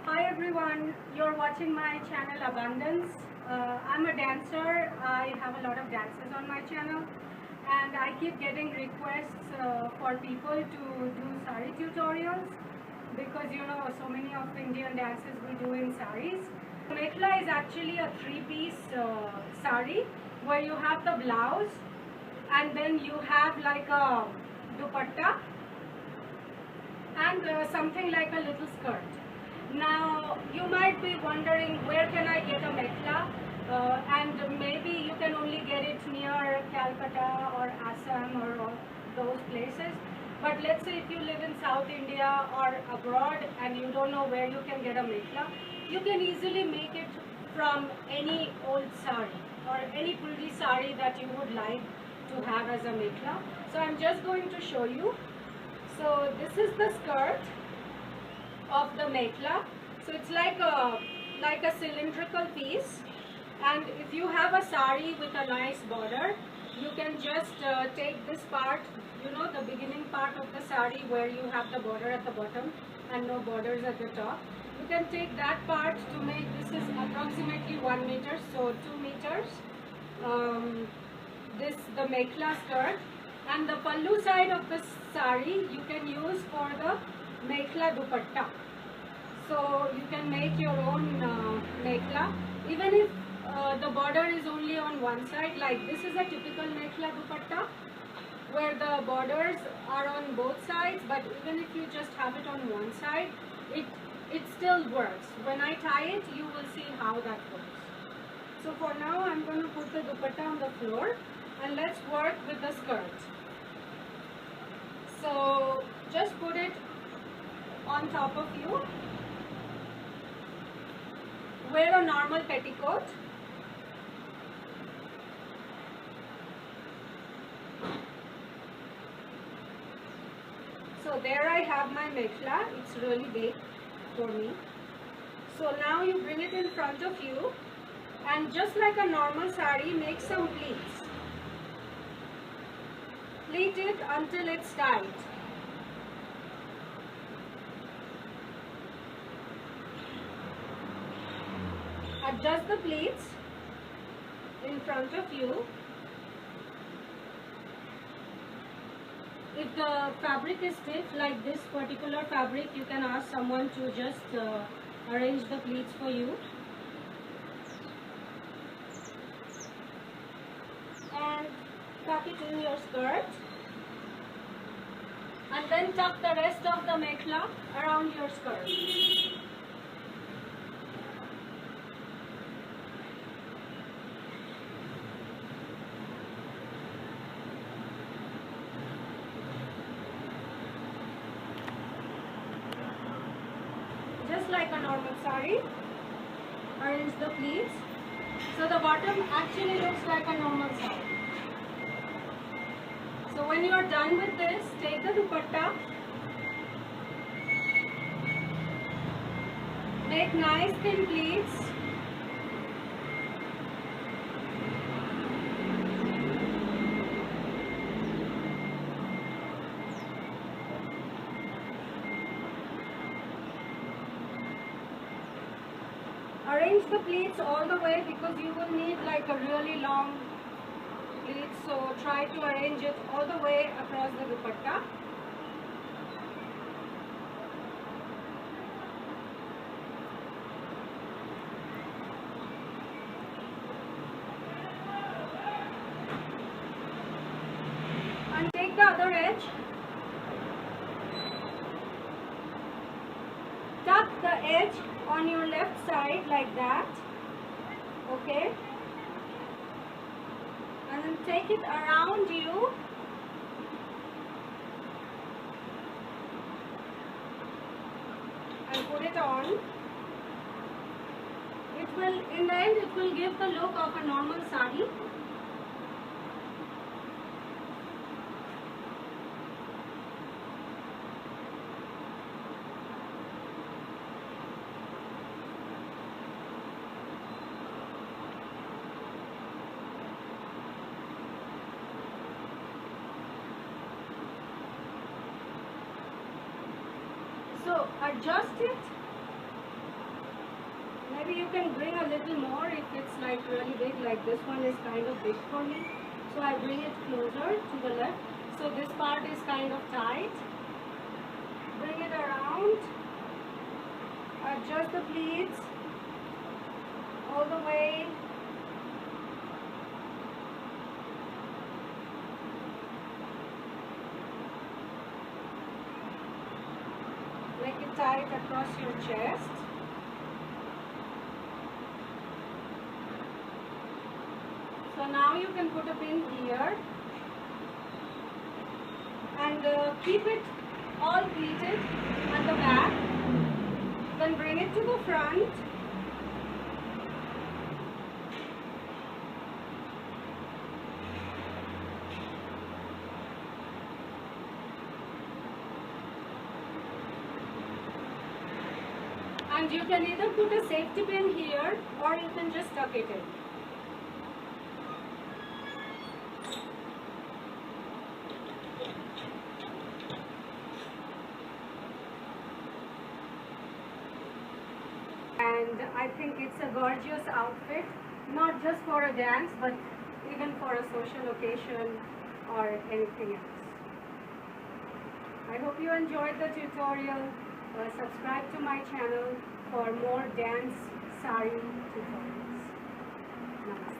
Hi everyone, you're watching my channel Abundance. I'm a dancer. I have a lot of dances on my channel and I keep getting requests for people to do saree tutorials because so many of Indian dances we do in sarees. Mekhla is actually a three-piece saree where you have the blouse and then you have like a dupatta and something like a little skirt. Now you might be wondering where can I get a Mekhla, and maybe you can only get it near Calcutta or Assam or all those places. But let's say if you live in South India or abroad and you don't know where you can get a Mekhla, you can easily make it from any old sari or any pulli sari that you would like to have as a Mekhla. So I'm just going to show you. So this is the skirt of the Mekhla. So it's like a cylindrical piece, and if you have a sari with a nice border, you can just take this part, the beginning part of the sari where you have the border at the bottom and no borders at the top. You can take that part to make, this is approximately 1 meter, so 2 meters. The Mekhla skirt, and the pallu side of the sari you can use for the Mekhla dupatta. So you can make your own Mekhla, even if the border is only on one side. Like this is a typical Mekhla dupatta where the borders are on both sides, but even if you just have it on one side, it still works. When I tie it, you will see how that works. So for now I'm going to put the dupatta on the floor and let's work with the skirt. So just put it on top of you. Wear a normal petticoat. So there I have my Mekhla. It's really big for me. So now you bring it in front of you and just like a normal sari, make some pleats. Pleat it until it's tight. Adjust the pleats in front of you. If the fabric is stiff, like this particular fabric, you can ask someone to just arrange the pleats for you. And tuck it in your skirt. And then tuck the rest of the Mekhla around your skirt. Just like a normal sari, arrange the pleats. So the bottom actually looks like a normal sari. So when you are done with this, take the dupatta, make nice thin pleats. Arrange the pleats all the way because you will need like a really long pleat, so try to arrange it all the way across the dupatta. And take the other edge. Tuck the edge on your left side like that, okay, and then take it around you and put it on. It will, in the end, it will give the look of a normal sari. So adjust it Maybe you can bring a little more if it's like really big, like this one is kind of big for me. So I bring it closer to the left. So this part is kind of tight. Bring it around. Adjust the pleats all the way. Make it tight across your chest. So now you can put a pin here and keep it all pleated at the back. Then bring it to the front. And you can either put a safety pin here or you can just tuck it in. And I think it's a gorgeous outfit, not just for a dance, but even for a social occasion or anything else. I hope you enjoyed the tutorial. Subscribe to my channel for more dance saree tutorials. Namaste.